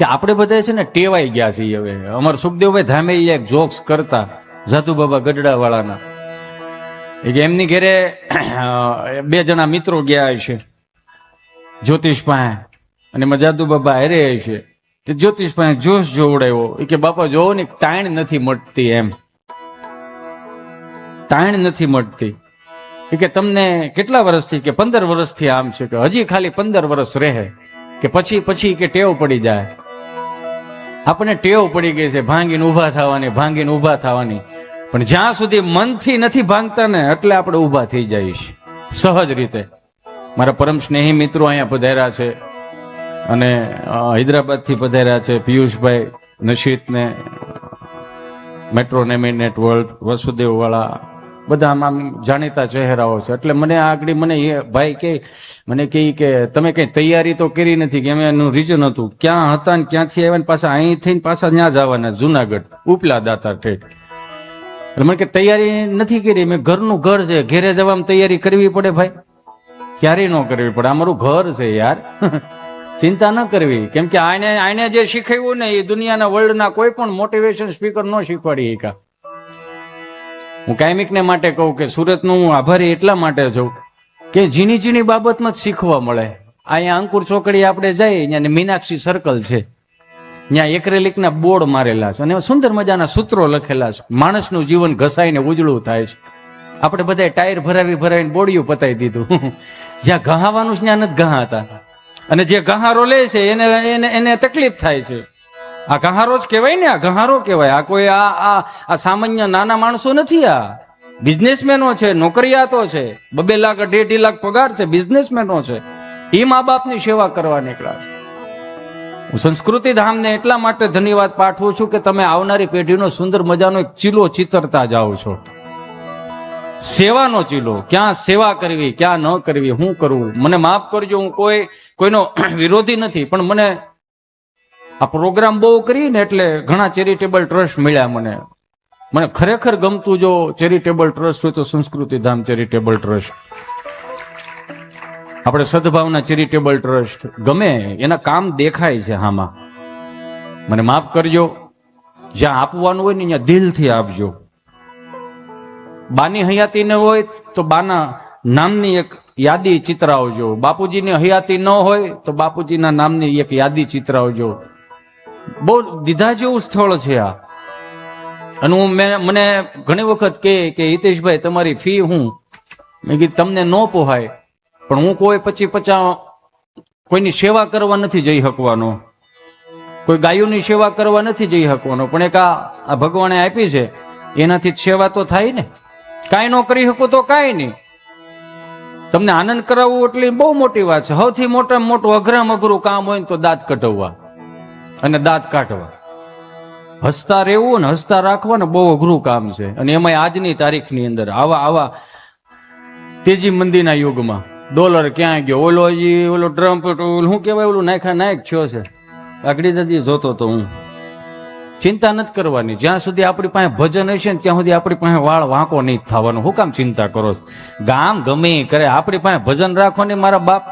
કે આપણે બધા છે ને ટેવાઈ ગયા છીએ. હવે અમારા સુખદેવભાઈ ધામે એક જોક્સ કરતા જાદુ બાબા ગઢડા વાળાના, કે એમની ઘરે બે જણા મિત્રો ગયા છે જ્યોતિષ પાસે, અને એમાં જાદુ બાબા હારે છે. તે જ્યોતિષ પાસે જોશ જોવડાવ્યો, કે બાપા જોવો ને તાણ નથી મળતી, એમ તાણ નથી મળતી. કે તમને કેટલા વર્ષથી? કે 15 વર્ષથી આમ છે. કે હજી ખાલી 15 વર્ષ રહે, કે પછી કે ટેવ પડી જાય. આપણને ટેવ પડી ગઈ છે ભાંગીને ઊભા થવાની, ભાંગીને ઊભા થવાની. પણ જ્યાં સુધી મનથી નથી ભાંગતા ને એટલે આપણે ઊભા થઈ જઈએ સહજ રીતે. મારા પરમ સ્નેહી મિત્રો અહીંયા પધાર્યા છે, અને હૈદરાબાદ થી પધાર્યા છે પિયુષભાઈ, નશીત ને મેટ્રો નેમિનેટ વર્લ્ડ, વસુદેવ વાળા, બધા આમ જાણીતા ચહેરાઓ છે. એટલે મને આગળ મને એ ભાઈ કે મને કે તમે કઈ તૈયારી તો કરી નથી? કે અમે એનું રીઝન હતું ક્યાં હતા ને ક્યાંથી આવ્યા ને પાછા અહીં થઈને પાછા ત્યાં જવાના જુનાગઢ ઉપલા દાતા ઠેઠ. એટલે મને કે તૈયારી નથી કરી. મેં ઘરનું ઘર છે, ઘેરે જવામાં તૈયારી કરવી પડે ભાઈ? ક્યારેય ન કરવી પડે. આ મારું ઘર છે યાર, ચિંતા ન કરવી. કેમ કે આને જે શીખવ્યું ને એ દુનિયાના વર્લ્ડના કોઈ પણ મોટિવેશન સ્પીકર ન શીખવાડી એકા. હું કાયમિકને માટે કહું કે સુરતનું હું આભારી એટલા માટે છું કે ઝીણી ઝીણી બાબતમાં જ શીખવા મળે. અહીંયા અંકુર ચોકડી આપણે જઈએ, અહીંયા મીનાક્ષી સર્કલ છે, ત્યાં એક્રેલિકના બોર્ડ મારેલા છે અને સુંદર મજાના સૂત્રો લખેલા છે. માણસનું જીવન ઘસાઈને ઉજળું થાય છે. આપણે બધા ટાયર ભરાવીને બોડિયું પતાવી દીધું. જ્યાં ઘહાવાનું છે ત્યાં નથી ઘહાતા, અને જે ઘહારો લે છે એને તકલીફ થાય છે. આ ઘહારો જ કહેવાય ને, આ ઘહારો કહેવાય. આ કોઈ આ સામાન્ય નાના માણસો નથી, આ બિઝનેસમેનો છે, નોકરિયાતો છે, 2 લાખ 2.5 લાખ પગાર છે, બિઝનેસમેનો છે. એ મા બાપની સેવા કરવા નીકળ્યા છે. હું સંસ્કૃતિ ધામને એટલા માટે ધન્યવાદ પાઠવું છું કે તમે આવનારી પેઢીનો સુંદર મજાનો એક ચીલો ચિતરતા જાઓ છો. સેવાનો ચીલો, ક્યાં સેવા કરવી, ક્યાં ન કરવી, શું કરવું. મને માફ કરજો, હું કોઈનો વિરોધી નથી, પણ મને આ પ્રોગ્રામ બહુ કરીને એટલે ઘણા ચેરિટેબલ ટ્રસ્ટ મળ્યા. મને ખરેખર ગમતું જો ચેરિટેબલ ટ્રસ્ટ હોય તો સંસ્કૃતિ ધામ ચેરિટેબલ ટ્રસ્ટ, આપણે સદભાવના ચેરિટેબલ ટ્રસ્ટ ગમે, એના કામ દેખાય છે આમાં. મને માફ કરજો, જ્યાં આપવાનું હોય ને ત્યાં દિલથી આપજો. બાની હયાતી ન હોય તો બાના નામની એક યાદી ચિતરાવજો. બાપુજીની હયાતી ન હોય તો બાપુજીના નામની એક યાદી ચિતરાવજો. બહુ દીધા જેવું સ્થળ છે આ. અને મને ઘણી વખત કે હિતેશભાઈ તમારી ફી હું? મેં કીધું તમને ન પોહાય, પણ હું કોઈ 25-50 કોઈની સેવા કરવા નથી જઈ શકવાનો, કોઈ ગાયોની સેવા કરવા નથી જઈ શકવાનો, પણ એક આ ભગવાને આપી છે એનાથી સેવા તો થાય ને. કાંઈ ન કરી શકો તો કાંઈ નહીં. તમને આનંદ કરાવવું એટલે બહુ મોટી વાત છે. સૌથી મોટામાં મોટું અઘરામાં અઘરું કામ હોય ને તો દાંત કઢાવવા અને દાંત કાઢવા. હસતા રહેવું ને હસતા રાખવા ને બહુ અઘરું કામ છે. અને એમાં આજની તારીખની અંદર આવા તેજી મંદીના યુગમાં ડોલર ક્યાં ગયો, ઓલો ટ્રમ્પ શું કહેવાય ઓલું નાયક થયો છે, આગળ નથી જોતો તો હું. ચિંતા નથી કરવાની. જ્યાં સુધી આપણી પાસે ભજન હશે ને ત્યાં સુધી આપણી પાસે વાળ વાંકો નહીં થવાનો. શું કામ ચિંતા કરો? ગામ ગમે કરે, આપણી પાસે ભજન રાખો ને. મારા બાપ,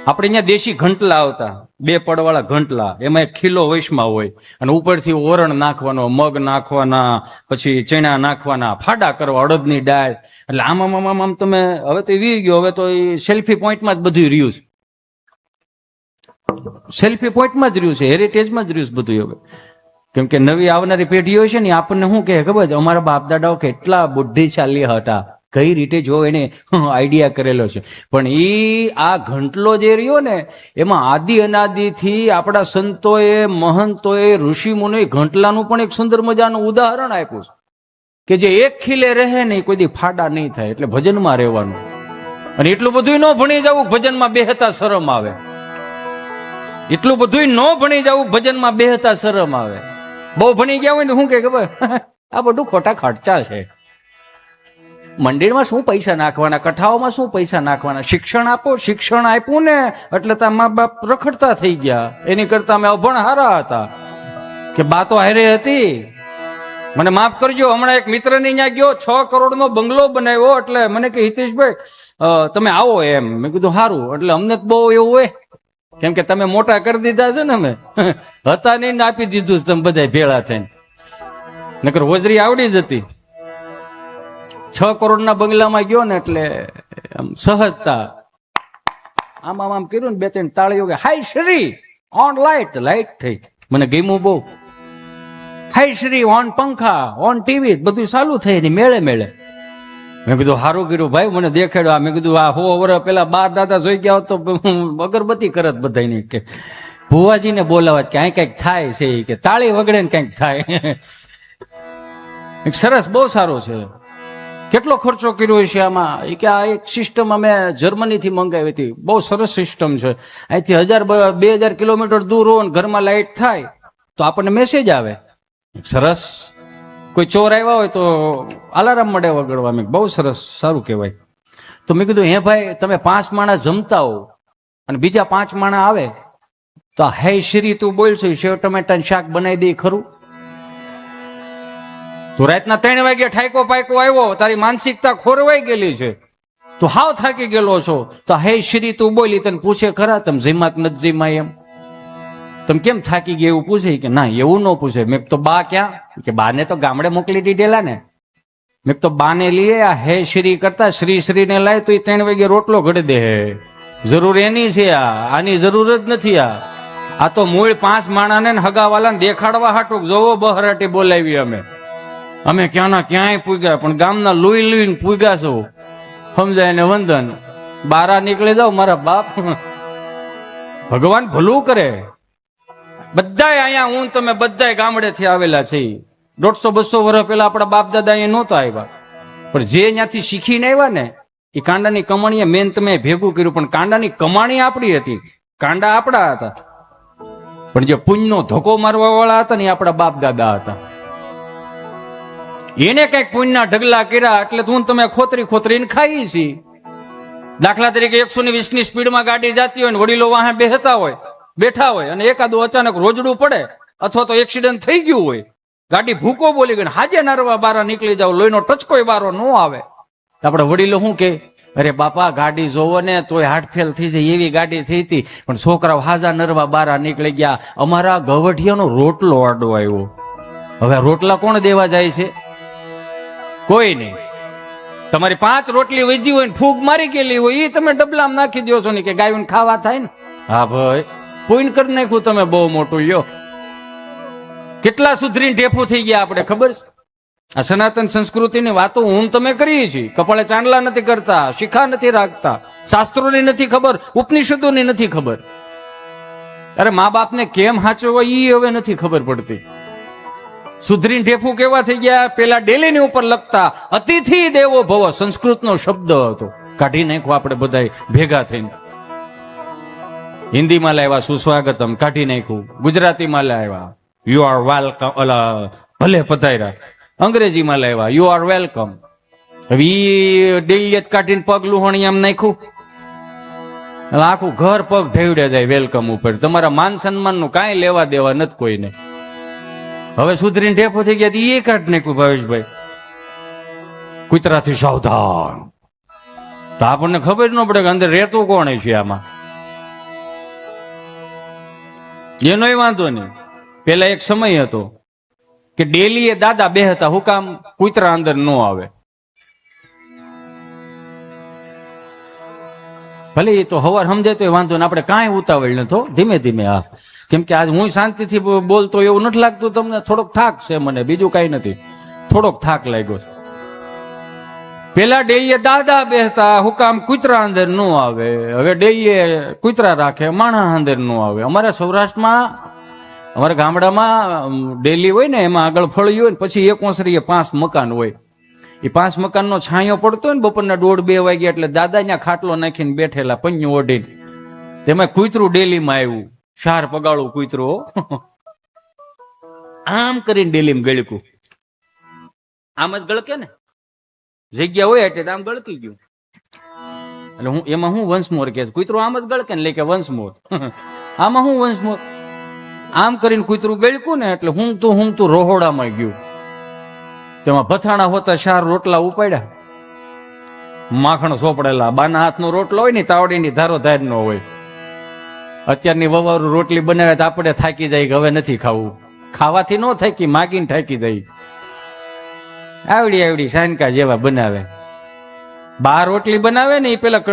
આપણે અહીંયા દેશી ઘંટલા આવતા, 2 પડવાળા ઘંટલા, એમાં એક ખીલો વૈશમાં હોય અને ઉપરથી ઓરણ નાખવાનો, મગ નાખવાના, પછી ચણા નાખવાના, ફાડા કરવા, અડદની દાળ. એટલે આમ તમે હવે તો વી ગયો, હવે તો સેલ્ફી પોઈન્ટમાં જ બધું રહ્યું છે. સેલ્ફી પોઈન્ટમાં જ રહ્યું છે, હેરિટેજમાં જ રહ્યું છે બધું. હવે કેમ કે નવી આવનારી પેઢીઓ છે ને આપણને શું કહે ખબર છે? અમારા બાપ દાદાઓ કેટલા બુદ્ધિશાળી હતા, કઈ રીતે જો એને આઈડિયા કરેલો છે. પણ આ ઘંટલો જે રહ્યો ને એમાં આદિ અનાદિથી આપણા સંતોએ, મહંતોએ, ઋષિ મુનિઓએ ઘંટલાનું પણ એક સુંદર મજાનું ઉદાહરણ આપ્યું છે કે જે એક ખીલે રહે ને કોઈ દી ફાડા નહીં થાય. એટલે ભજનમાં રહેવાનું. અને એટલું બધું ન ભણી જવું ભજનમાં બેહતા શરમ આવે. એટલું બધું ન ભણી જવું ભજનમાં બેહતા શરમ આવે. બહુ ભણી ગયા હોય ને શું કે ખબર? આ બધું ખોટા ખર્ચા છે. મંદિરમાં શું પૈસા નાખવાના, કથાઓમાં શું પૈસા નાખવાના? શિક્ષણ આપો. શિક્ષણ આપ્યું ને એટલે તારા મા બાપ રખડતા થઈ ગયા. એની કરતા અમે અભણ હારા હતા કે બા તો હારે હતી. મને માફ કરજો, હમણાં એક મિત્ર ની ત્યાં ગયો, 6 કરોડનો બંગલો બનાવ્યો. એટલે મને કે હિતેશભાઈ તમે આવો એમ. મેં કીધું સારું. એટલે અમને બહુ એવું હોય કેમ કે તમે મોટા કરી દીધા છે ને, અમે હતા નહીં ને આપી દીધું છે તમે બધા ભેળા થઈને. નકર હોજરી આવડી જ હતી. 6 કરોડના બંગલામાં ગયો ને એટલે આમ સહજતા આમ આમ આમ કર્યું ને 2-3 તાળીઓ કે હાય શ્રી ઓન લાઈટ થઈ. મને ગમ્યું બહુ. હાય શ્રી ઓન પંખા ઓન ટીવી બધું ચાલુ થઈ ને મેળે મેળે. મેં કીધું સારું કર્યું ભાઈ, મને દેખાડ્યું. મેં કીધું આ 100 વર્ષ પેલા બા દાદા જોઈ ગયા હોત તો અગરબત્તી કરત બધાની કે ભુવાજીને બોલાવત કે અહીં કઈક થાય છે કે તાળી વગડે ને કઈક થાય. સરસ, બહુ સારો છે. કેટલો ખર્ચો કર્યો છે આમાં? એ કે આ એક સિસ્ટમ અમે જર્મનીથી મંગાવી હતી, બહુ સરસ સિસ્ટમ છે. અહીંથી 1000-2000 કિલોમીટર દૂર હો ઘરમાં લાઈટ થાય તો આપણને મેસેજ આવે. સરસ. કોઈ ચોર આવ્યા હોય તો અલાર્મ મળે વગડવા. મેં બહુ સરસ, સારું કહેવાય. તો મેં કીધું હે ભાઈ, તમે 5 માણસ જમતા હો અને બીજા 5 માણસ આવે તો હે શ્રી તું બોલશો સેવ ટમેટાનું શાક બનાવી દે ખરું? તું રાતના 3 વાગે ઠાયકો પાયકો આવ્યો, તારી માનસિકતા ખોરવાઈ ગયેલી છે, તું હાવ થાકી ગયેલો છો, તો હે શ્રી તું બોલી તને પૂછે ખરા તમે જીમાત નથી જીમા એમ? તમે કેમ થાકી ગયા એવું પૂછે કે ના એવું ન પૂછે. મેં તો બા ક્યાં? કે બાને તો ગામડે મોકલી દીધેલા ને. મેં તો બાને લઈએ આ હે શ્રી કરતા શ્રી ને લાય તો એ 3 વાગે રોટલો ઘડી દે. જરૂર એની છે, આની જરૂર જ નથી. આ તો મૂળ 5 માણાને હગાવાલાને દેખાડવા હાટું જોવો બહરાટી બોલાવી. અમે ક્યાંના ક્યાંય પૂગ્યા પણ ગામના લુઈ લુઈને પૂગ્યા છો. સમજાય ને વંદન. બારા નીકળી જાવ મારા બાપ. ભગવાન ભલું કરે. બધાય અહીંયા હું તમે બધાય ગામડેથી આવેલા છે. 150-200 વર્ષ પેલા આપણા બાપ દાદા અહીંયા નહોતા આવ્યા, પણ જે ત્યાંથી શીખીને આવ્યા ને એ કાંડાની કમાણીએ મેન તમે ભેગું કર્યું. પણ કાંડાની કમાણી આપણી હતી, કાંડા આપણા હતા, પણ જે પુણ્યનો ધોકો મારવા વાળા હતા ને એ આપણા બાપ દાદા હતા. એને કઈક પુણ્યના ઢગલા કર્યા એટલે તું તમે ખોતરીને ખાઈ છી. દાખલા તરીકે 120 ની સ્પીડમાં ગાડી જતી હોય ને વડીલો વાહે બેઠા હોય અને એકાદું અચાનક રોજડું પડે અથવા તો એક્સિડન્ટ થઈ ગયું હોય, ગાડી ભૂકો બોલી ગઈ, હાજે નરવા બારા નીકળી જાવ, લોહીનો ટચકોય બારો ન આવે. આપડે વડીલો શું કે, અરે બાપા ગાડી જોવો ને તોય હાર્ટ ફેલ થઈ જાય એવી ગાડી થઈ હતી, પણ છોકરાઓ હાજા નરવા બારા નીકળી ગયા. અમારા ગવઢિયાનો રોટલો આડો આવ્યો. હવે રોટલા કોણ દેવા જાય છે? કોઈ નહીં. તમારી 5 રોટલી વધી હોય ને ફૂગ મારી ગયેલી હોય એ તમે ડબલામાં નાખી દો છો ને કે ગાયોને ખાવા થાય ને. હા ભાઈ, પૂન કરી નાખ્યું તમે બહુ મોટું. લ્યો કેટલા સુધરીને ઢેફું થઈ ગયા આપણે ખબર છે? આ સનાતન સંસ્કૃતિની વાતો હું તમે કરીએ છીએ. કપાળે ચાંદલા નથી કરતા, શિખા નથી રાખતા, શાસ્ત્રોની નથી ખબર, ઉપનિષદોની નથી ખબર. અરે મા બાપને કેમ હાચવવા એ હવે નથી ખબર પડતી. સુધરીને ઢેફું કેવા થઈ ગયા? પેલા ડેલીની ઉપર લખતા અતિથિ દેવો ભવ, સંસ્કૃતનો શબ્દ હતો, કાઢી નાખ્યો આપણે બધા ભેગા થઈને. હિન્દીમાં લાવ્યા સુસ્વાગતમ, કાઢી નાખ્યું. ગુજરાતીમાં લાવ્યા યુ આર વેલકમ, ભલે પધાર્યા. અંગ્રેજીમાં લાવ્યા યુ આર વેલકમ. હવે ડેલી કાઢીને પગ લુહણી આમ નાખ્યું, આખું ઘર પગ ઢેવડે જાય વેલકમ ઉપર. તમારા માન સન્માન નું કાંઈ લેવા દેવા નથી કોઈને. હવે સુધરીને ઢેફો થઈ ગયા એ કાઢ નાખ્યું ભાવેશભાઈ. કૂતરાથી સાવધાન. તો આપણને ખબર ન પડે કે અંદર રહેતું કોણ છે આમાં. એનોય વાંધો નહીં. પેલા એક સમય હતો કે ડેલી એ દાદા બે હતા, હું કામ કૂતરા અંદર ન આવે. ભલે એ તો હવાર સમજે તો વાંધો ને, આપણે કાંઈ ઉતાવળ નતો, ધીમે ધીમે. હા, કેમ કે આજ હું શાંતિથી બોલતો એવું નથી લાગતું તમને? થોડોક થાક છે મને, બીજું કઈ નથી, થોડોક થાક લાગ્યો. પેલા ડેઈએ દાદા બેસતા, હું કામ કૂતરા અંદર ન આવે. હવે ડેઈએ કૂતરા રાખે, માણસ અંદર ન આવે. અમારા સૌરાષ્ટ્રમાં, અમારા ગામડામાં ડેલી હોય ને એમાં આગળ ફળ્યું હોય ને પછી એક ઓસરીએ 5 મકાન હોય. એ 5 મકાનનો છાંયો પડતો હોય ને બપોરના 1:30-2 વાગે એટલે દાદા ત્યાં ખાટલો નાખીને બેઠેલા પન્યું ઓઢીને. તેમાં કૂતરું ડેલીમાં આવ્યું, 4 પગાળું કૂતરું, આમ કરીને ડેલીમાં ગળકું. આમ જ ગળકે ને, જગ્યા હોય એટલે આમ ગળકી ગયું. એટલે હું એમાં હું વંશમોર કે કૂતરું આમ જ ગળકે ને, લે કે વંશમોર. આમાં હું વંશમોર આમ કરીને કૂતરું ગળકું ને એટલે હું તું રોહોડામાં ગયું. તેમાં ભથાણા હોતા 4 રોટલા ઉપાડ્યા, માખણ સોપડેલા. બાના હાથનો રોટલો હોય ને તાવડીની ધારો ધાર નો હોય. અત્યારની વવારું રોટલી બનાવે તો આપણે થાકી જાય કે હવે નથી ખાવું. ખાવાથી ન થાકી, માગીને થાકી જાય. આવડી આવડી સાનકા જેવા બનાવે. 12 રોટલી બનાવે ને એ પેલા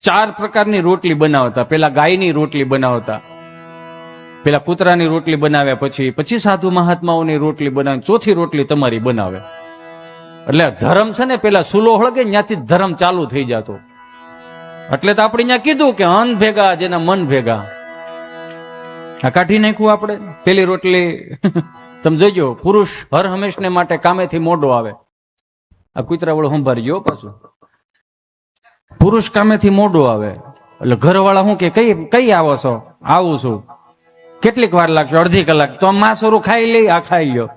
4 પ્રકારની રોટલી બનાવતા. પેલા ગાયની રોટલી બનાવતા, પેલા કૂતરાની રોટલી બનાવે, પછી સાધુ મહાત્માઓની રોટલી બનાવે, ચોથી રોટલી તમારી બનાવે. એટલે ધર્મ છે ને પેલા સુલો હળગે ત્યાંથી ધર્મ ચાલુ થઈ જતો. એટલે તો આપણે ત્યાં કીધું કે અન્ન ભેગા જેના મન ભેગા. આ કાઢી નાખ્યું આપણે પેલી રોટલી. તમે જોજો, પુરુષ હર હંમેશને માટે કામેથી મોડો આવે. આ કૂતરા વાળો સંભાળજો પાછું. પુરુષ કામેથી મોડો આવે એટલે ઘરવાળા શું કે કઈ આવો છો? આવું છું. કેટલીક વાર લાગશે? અડધી કલાક. તો માંસોરું ખાઈ લે, આ ખાઈ લ્યો.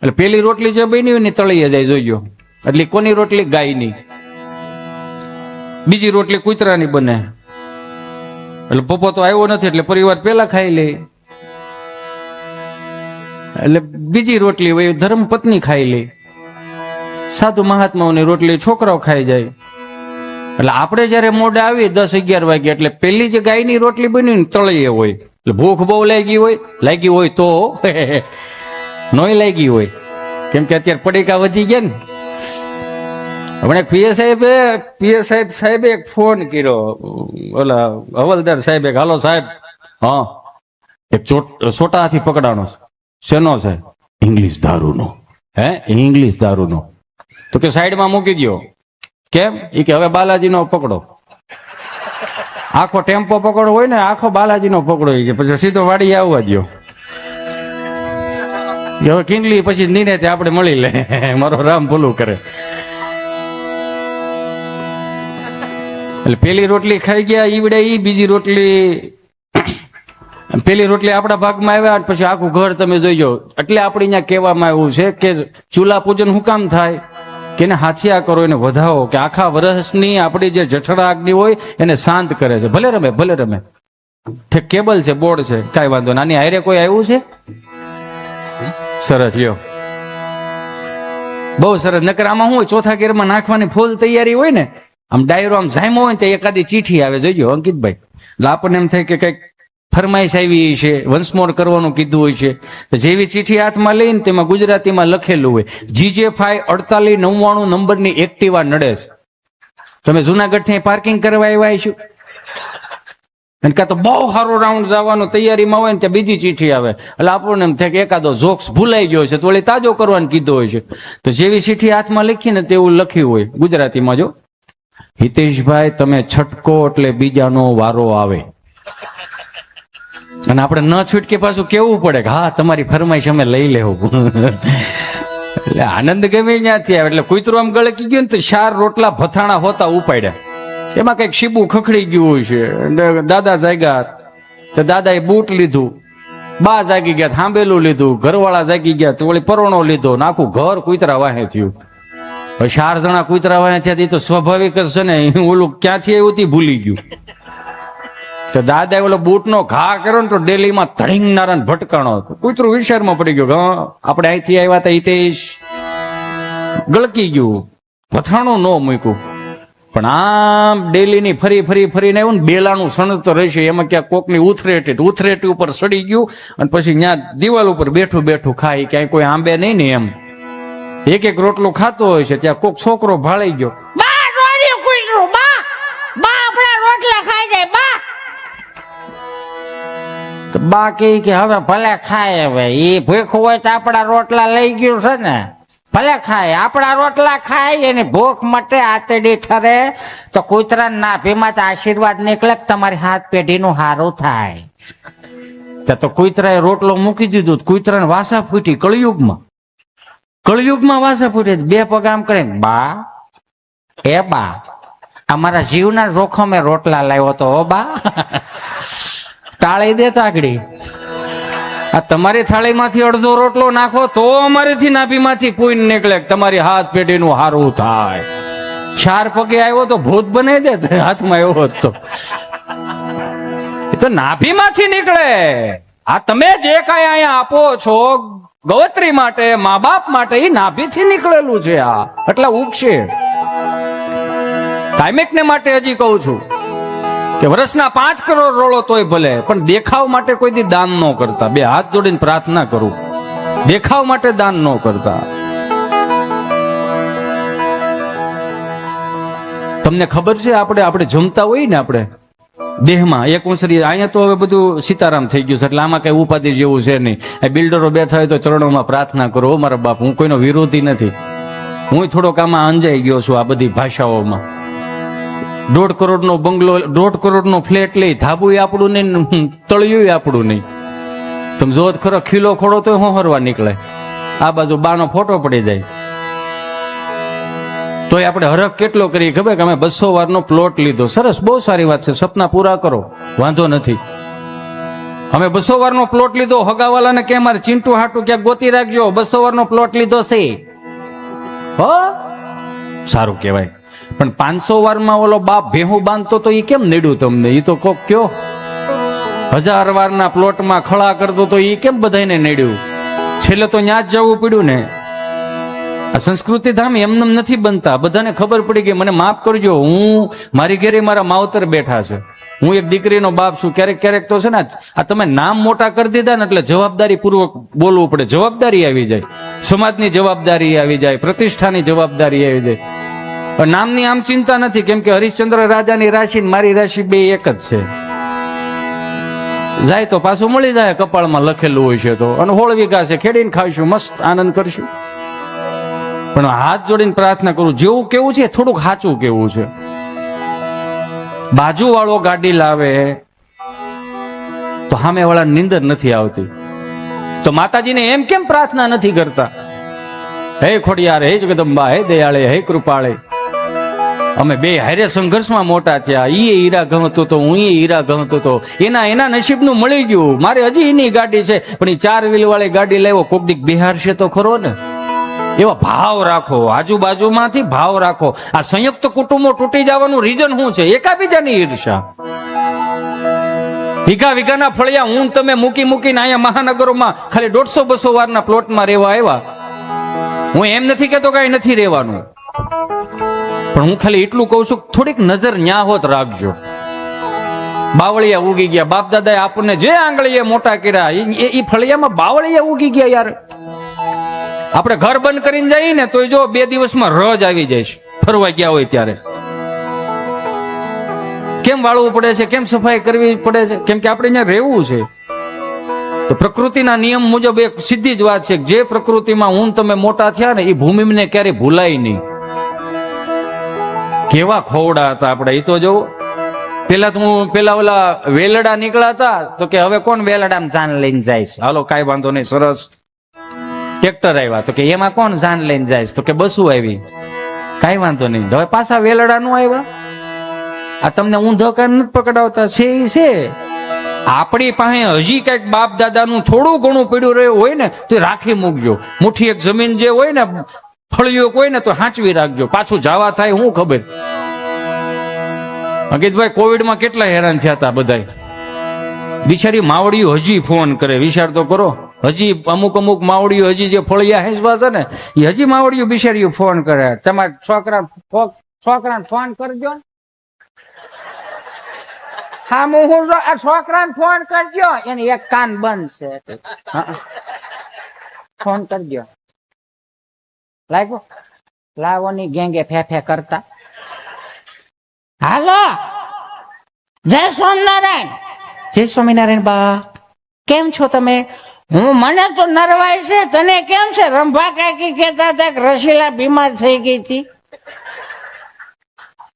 એટલે પેલી રોટલી જે બની હોય ને તળીએ જાય. જોજો, એટલે કોની રોટલી? ગાયની. બીજી રોટલી કૂતરાની બને. એટલે પપ્પો તો આવ્યો નથી એટલે પરિવાર પેલા ખાઈ લે. એટલે બીજી રોટલી હોય ધર્મ પત્ની ખાઈ લે. સાધુ મહાત્માઓની રોટલી છોકરાઓ ખાઈ જાય. એટલે આપણે જયારે મોડે આવી 10-11 વાગે એટલે પેલી જે ગાયની રોટલી બની ને તળીએ હોય. એટલે ભૂખ બહુ લાગી હોય તો નોય લાગી હોય. કેમ કે અત્યારે પડીકા વધી ગયા ને. હમણાં પીએસ સાહેબે એક ફોન કર્યો, ઓલા હવલદાર સાહેબે, હાલો સાહેબ, હા એક છોટા હાથી પકડાનો. શેનો છે? ઇંગ્લિશ દારૂનો. હે? ઇંગ્લિશ દારૂનો. તો કે સાઈડમાં મૂકી દો. કેમ? એ કે હવે બાલાજીનો પકડો. આખો ટેમ્પો પકડો હોય ને, આખો બાલાજીનો પકડો. કે પછી સીધો વાડી આવવા દો. હવે કિંગલી પછી નિને આપણે મળી લે. મારો રામ ભૂલું કરે. એટલે પેલી રોટલી ખાઈ ગયા ઈવડે ઈ, બીજી રોટલી, પેલી રોટલી આપણા ભાગમાં આવ્યા પછી આખું ઘર તમે જોઈજો. એટલે આપણે અહીંયા કહેવામાં આવ્યું છે કે ચૂલા પૂજન શું કામ થાય? કે એને હાથિયા કરો, એને વધાવો, કે આખા વર્ષની આપણી જે જઠરા અગ્નિ હોય એને શાંત કરે છે. ભલે રમે. કેબલ છે, બોર્ડ છે, કઈ વાંધો નહીં. આની હારે કોઈ આવ્યું છે? સરસ, લ્યો, બહુ સરસ. નકર આમાં શું હોય, ચોથા ગેરમાં નાખવાની ફૂલ તૈયારી હોય ને, આમ ડાયરો આમ જામ્યો હોય ને તો એકાદી ચીઠી આવે. જોઈજો અંકિતભાઈ, એટલે આપણને એમ થાય કે કઈક ફરમાઈશ આવી છે, વંશમોર કરવાનું કીધું હોય છે. જેવી ચીઠી હાથમાં લઈને તેમાં ગુજરાતીમાં લખેલું હોય GJ5 4899 નંબરની એક્ટિવા નડે છે. તમે જુનાગઢ થી પાર્કિંગ કરવા આવ્યા છો અને કાં તો બહુ સારો રાઉન્ડ જવાનું તૈયારીમાં હોય ને ત્યાં બીજી ચીઠી આવે. એટલે આપણને એમ થાય કે એકાદો જોક્સ ભૂલાઈ ગયો છે તો વળી તાજો કરવાનું કીધું હોય છે. તો જેવી ચીઠી હાથમાં લખીને તેવું લખ્યું હોય ગુજરાતીમાં, જો હિતેશભાઈ તમે છટકો એટલે બીજાનો વારો આવે. અને આપણે ન છૂટકે પાછું કેવું પડે કે હા તમારી ફરમાઈશ અમે લઈ લેવું. એટલે આનંદ ગમે ત્યાંથી આવે. એટલે કૂતરું આમ ગળકી ગયું ને તો 4 રોટલા ભથાણા હોતા ઉપાડ્યા. એમાં કઈક શીબું ખખડી ગયું હોય છે. દાદા જાગ્યા તો દાદાએ બૂટ લીધું, બા જાગી ગયા થાંભેલું લીધું, ઘરવાળા જાગી ગયા તો વળી પરોણો લીધો, આખું ઘર કૂતરા વાહે થયું. 4 જણા કૂતરા વાહે થયા એ તો સ્વાભાવિક જ છે ને. ઓલું ક્યાંથી આવ્યું તે ભૂલી ગયું. તો દાદાએ ઓલો બૂટ નો ઘા કર્યો ને તો ડેલીમાં ધડીંગ નારાયણ ભટકાણો. કૂતરું વિચારમાં પડી ગયું, હા આપણે અહીંથી આવ્યા હતા હિતેશ. ગળકી ગયું, ભથાણું ન મૂક્યું. પણ આમ ડેલીની ફરીને આવ્યું ને, બેલાનું સણત રહેશે એમાં ક્યાંક કોકની ઉથરેટી ઉપર સડી ગયું અને પછી ત્યાં દિવાલ ઉપર બેઠું ખાય. ક્યાંય કોઈ આંબે નહીં ને એમ એક રોટલો ખાતો હોય છે ત્યાં કોક છોકરો ભાળી ગયો. બા કે હવે ભલે ખાય, હવે એ ભૂખ હોય તો આપણા રોટલા લઈ ગયું છે ને, ભલે ખાય, આપણા રોટલા ખાય. એની ભૂખ મટે, આતડી ઠરે તો કૂતરા નાભીમાં તો આશીર્વાદ નીકળે કે તમારી હાથ પેઢીનું સારું થાય. તો કૂતરાએ રોટલો મૂકી દીધું, કૂતરાને વાસા ફૂટી. કળયુગમાં વાસા ફૂટી. 2 પગ આમ કરે, બા એ બા અમારા જીવના જોખમે રોટલા લાવ્યો તો હો બા. ટાળી દે તાગડી. આ તમારી થાળીમાંથી અડધો રોટલો નાખો તો અમારીથી નાભીમાંથી પૂઈ નીકળે તમારી હાથ પેઢીનું હારું થાય. 4 પગે આવ્યો તો ભૂત બનાવી દે હાથમાં આવ્યો હોત તો. એ તો નાભીમાંથી નીકળે. આ તમે જે કઈ અહીંયા આપો છો ગવત્રી માટે, મા બાપ માટે, એ નાભીથી નીકળેલું છે. આ એટલે ઉગશે. કાયમિક ને માટે હજી કહું છું, કે વર્ષના 5 કરોડ રોળો તોય ભલે, પણ દેખાવ માટે કોઈ દી દાન ન કરતા. 2 હાથ જોડીને પ્રાર્થના કરું, દેખાવ માટે દાન ન કરતા. તમને ખબર છે આપણે જમતા હોય ને, આપણે દેહમાં એક ઉંસરી, અહીંયા તો હવે બધું સીતારામ થઈ ગયું છે એટલે આમાં કઈ ઉપાધિ જેવું છે નહીં. આ બિલ્ડરો બેઠા હોય તો ચરણોમાં પ્રાર્થના કરો. ઓ મારા બાપ, હું કોઈનો વિરોધી નથી, હું થોડોક આમાં અંજાઈ ગયો છું આ બધી ભાષાઓમાં. 1.5 કરોડનો બંગલો, 1.5 કરોડનો ફ્લેટ લઈ, ધાબુય આપણું નહીં, તળિયું આપણું નહીં. તમે જો ખરો ખીલો ખોડો તો હોહરવા નીકળે, આ બાજુ બાનો ફોટો પડી જાય. તોય આપણે હરખ કેટલો કરીએ ખબર કે અમે 200 વારનો પ્લોટ લીધો. સરસ, બહુ સારી વાત છે, સપના પૂરા કરો, વાંધો નથી. અમે 200 વારનો પ્લોટ લીધો, હગાવાલાને કે મારે ચિંટુ હાટુ ક્યાંક ગોતી રાખજો, 200 વારનો પ્લોટ લીધો છે. હો, સારું કહેવાય. પણ 500 વારમાં ઓલો બાપ ભેહું બાંધતો તો એ કેમ નડ્યું તમને? એ તો કોક કયો 1000 વારના પ્લોટમાં ખળા કરતો તો એ કેમ બધાને નડ્યું? છેલ્લે તો ન્યા જ જવું પડ્યું ને. આ સંસ્કૃતિ ધામ એમનેમ નથી બનતા. બધાને ખબર પડી ગઈ, મને માફ કરજો, હું મારી ઘરે મારા માવતર બેઠા છે, હું એક દીકરીનો બાપ છું. ક્યારેક ક્યારેક તો છે ને આ તમે નામ મોટા કરી દીધા ને એટલે જવાબદારી પૂર્વક બોલવું પડે. જવાબદારી આવી જાય, સમાજની જવાબદારી આવી જાય, પ્રતિષ્ઠાની જવાબદારી આવી જાય. નામની આમ ચિંતા નથી, કેમ કે હરિશ્ચંદ્ર રાજાની રાશિ ને મારી રાશિ બે એક જ છે. જાય તો પાછું મળી જાય, કપાળમાં લખેલું હોય છે તો. અને 16 વીઘા છે, ખેડીને ખાઈશું, મસ્ત આનંદ કરશું. પણ હાથ જોડીને પ્રાર્થના કરું, જેવું કેવું છે થોડુંક સાચું કેવું છે. બાજુ વાળો ગાડી લાવે તો સામે વાળા નિંદર નથી આવતી, તો માતાજીને એમ કેમ પ્રાર્થના નથી કરતા? હે ખોડિયાર, હે જગદંબા, હે દયાળે, હે કૃપાળે. અમે બે હારે સંઘર્ષમાં મોટા થયા. ઈ હીરા ગમતો તો, હું હીરા ગમતો તો. એના નસીબનું મળી ગયું. મારે હજી એની ગાડી છે, પણ એ 4 વ્હીલ વાળી ગાડી લાવ્યો, કોક દીક બિહાર છે તો ખરો ને. એવા ભાવ રાખો, આજુબાજુમાંથી ભાવ રાખો. આ સંયુક્ત કુટુંબો તૂટી જવાનું રીઝન શું છે? એકાબીજાની ઈર્ષા. વીઘાના ફળિયા હું તમે મૂકીને અહીંયા મહાનગરોમાં ખાલી 150-200 વારના પ્લોટમાં રહેવા આવ્યા. હું એમ નથી કેતો કઈ નથી રહેવાનું, પણ હું ખાલી એટલું કઉ છું, થોડીક નજર ન્યા હોત રાખજો. બાવળિયા ઉગી ગયા, બાપ દાદાએ આપણને જે આંગળીએ મોટા કર્યા, એ ફળિયામાં બાવળિયા ઉગી ગયા યાર. આપણે ઘર બંધ કરીને જઈએ ને તો જો 2 દિવસમાં રજ આવી જાય છે, ફરવા ગયા હોય ત્યારે. કેમ વાળવું પડે છે, કેમ સફાઈ કરવી પડે છે? કેમ કે આપણે અહીંયા રહેવું છે. તો પ્રકૃતિના નિયમ મુજબ એક સીધી જ વાત છે, જે પ્રકૃતિમાં હું તમે મોટા થયા ને એ ભૂમિને ક્યારે ભૂલાય નહીં. કેવા ખોવડા હતા આપણે, એ તો જોવો. પેલા ઓલા વેલડા નીકળ્યા હતા તો કે હવે કોણ વેલડામાં જાન લઈને જાય છે? હાલો કાંઈ વાંધો નહીં, સરસ. ટ્રેક્ટર આવ્યા તો કે એમાં કોણ જાન લઈને જાય? તો કે બસું આવી, કાંઈ વાંધો નહીં. હવે પાછા વેલડા નું આવ્યા. આ તમને ઊંધો કાન નથી પકડાવતા છે. આપણી પાસે હજી કઈક બાપ દાદાનું થોડું ઘણું પડ્યું રહ્યું હોય ને તો રાખી મૂકજો. મુઠ્ઠી એક જમીન જે હોય ને, ફળિયો હોય ને તો હાંચવી રાખજો. પાછું જવા થાય હું ખબર. અંકિતભાઈ, કોવિડમાં કેટલા હેરાન થયા હતા બધા. બિચારી માવડીઓ હજી ફોન કરે, વિચાર તો કરો. હજી અમુક માવડીઓ હજી જે ફળિયા હેંચવા છે ને એ હજી માવડીઓ બિચારીઓ ફોન કરે, તમારા છોકરાને ફોન કરજો. હા, હું આ છોકરાને ફોન કરજો, એની એક કાન બંધ છે, ફોન કરજો. લાવોની ગેંગે ફે કરતા. હાલો, જય સ્વામિનારાયણ. જય સ્વામિનારાયણ બા, કેમ છો તમે? મને તો નરવાય છે, તને કેમ છે? રંભા કાકી કહેતા હતા કે રસીલા બીમાર થઈ ગઈ હતી.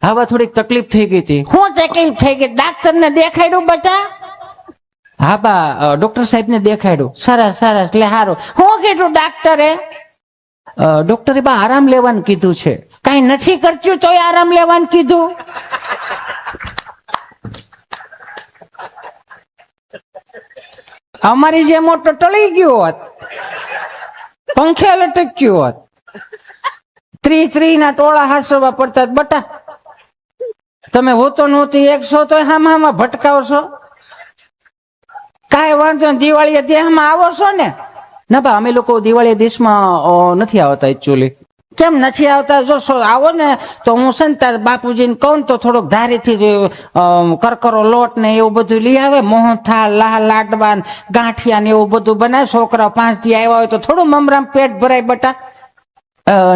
હવે થોડીક તકલીફ થઈ ગઈ હતી. શું તકલીફ થઈ ગઈ? ડાક્ટર ને દેખાડ્યું બતા? હા બા, ડોક્ટર સાહેબ ને દેખાડ્યું. સરસ. એટલે સારું. શું કીધું ડાક્ટરે? ડોક્ટરે બા આરામ લેવાનું કીધું છે. કઈ નથી કરતું તોય આરામ લેવાનું કીધું. અમારી જે મોટો ટળી ગયો હોત, પંખે લટક્યું હોત, 30 ના ટોળા હાસવા પડતા બટા. તમે હોતો નહોતી 100 તો હામાં ભટકાવશો. કાંઈ વાંધો, દિવાળી દેહમાં આવો છો ને? ના બા, અમે લોકો દિવાળી દેશમાં નથી આવતા એકચ્યુઅલી. કેમ નથી આવતા? જો આવો ને તો હું છે ને તાર બાપુજીને કહું તો થોડોક ધારીથી કરકરો લોટ ને એવું બધું લઈ આવે, મોહનથાળ, લાડવા, ગાંઠિયા ને એવું બધું બનાવે. છોકરા 5 દી આવ્યા હોય તો થોડું મમરામ પેટ ભરાય બટા.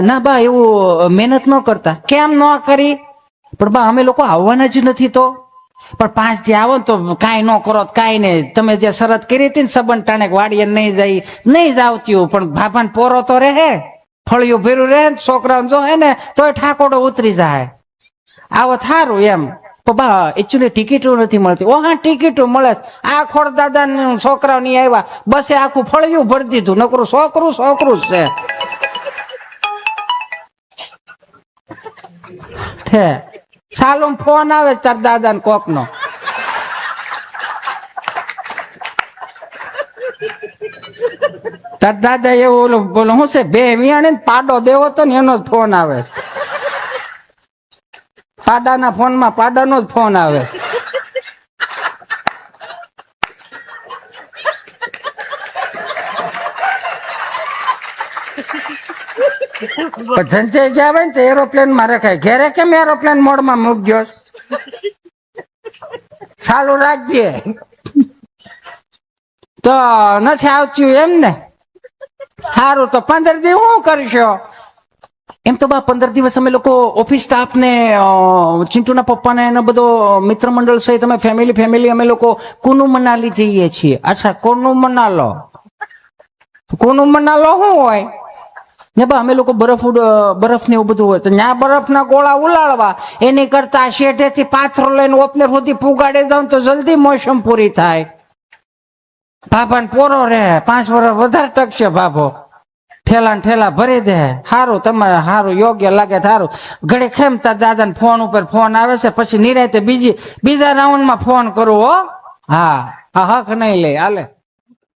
ના બા એવું મહેનત ન કરતા. કેમ ન કરી? પણ બા અમે લોકો આવવાના જ નથી. તો પણ 5 દી આવો ને તો કાંઈ ન કરો કાંઈ નહીં. તમે જે શરત કરી હતી ને સંબંધ ટાણે વાડીએ નહીં જાવતી, પણ ભાભાને પોરો તો રહે, ફળિયું ભેરું રહે ને છોકરાને જો હે ને તોય ઠાકોડો ઉતરી જાય. આવો થારું એમ. બા એકચ્યુઅલી ટિકિટો નથી મળતી. ઓ હા ટિકિટો મળે. આ ખોડ દાદા છોકરાઓ નહીં આવ્યા, બસે આખું ફળિયું ભરી દીધું. નકરું છોકરું જ છે. સાલું ફોન આવે તાર દાદા ને કોક નો. તાર દાદા એવું બોલો શું છે, બે વિયાણે પાડો દેવો તો ને એનો જ ફોન આવે. પાડાના ફોનમાં પાડાનો જ ફોન આવે. ધંધે જાવે ને તો એરોપ્લેન માં રખાય. ઘેરે કેમ એરોપ્લેન મોડમાં મૂકજો? ચાલુ રાખજે. તો નથી આવતું એમ ને? સારું, તો 15 દી શું કરશો? એમ તો બા 15 દિવસ અમે લોકો ઓફિસ સ્ટાફ ને ચિંટુના પપ્પા ને એનો બધો મિત્ર મંડળ સહિત અમે ફેમિલી અમે લોકો કુનુ મનાલી જઈએ છીએ. અચ્છા, કુનુ મનાલો શું હોય ને બા? અમે લોકો બરફ ને એવું બધું હોય તો ત્યાં બરફના ગોળા ઉલાળવા. એની કરતા શેઠેથી પાથરો લઈને ઓપનર સુધી પુગાડે જાવ તો જલ્દી મોસમ પૂરી થાય. ભાભાને પોરો રહે, 5 વર્ષ વધારે ટકશે ભાભો. ઠેલા ભરી દે. સારું, તમારે સારું યોગ્ય લાગે સારું. ઘડી ખેમતા દાદા ને ફોન ઉપર ફોન આવે છે, પછી નિરાતે બીજા રાઉન્ડ માં ફોન કરું. હો હા, હક નહીં લે હાલે.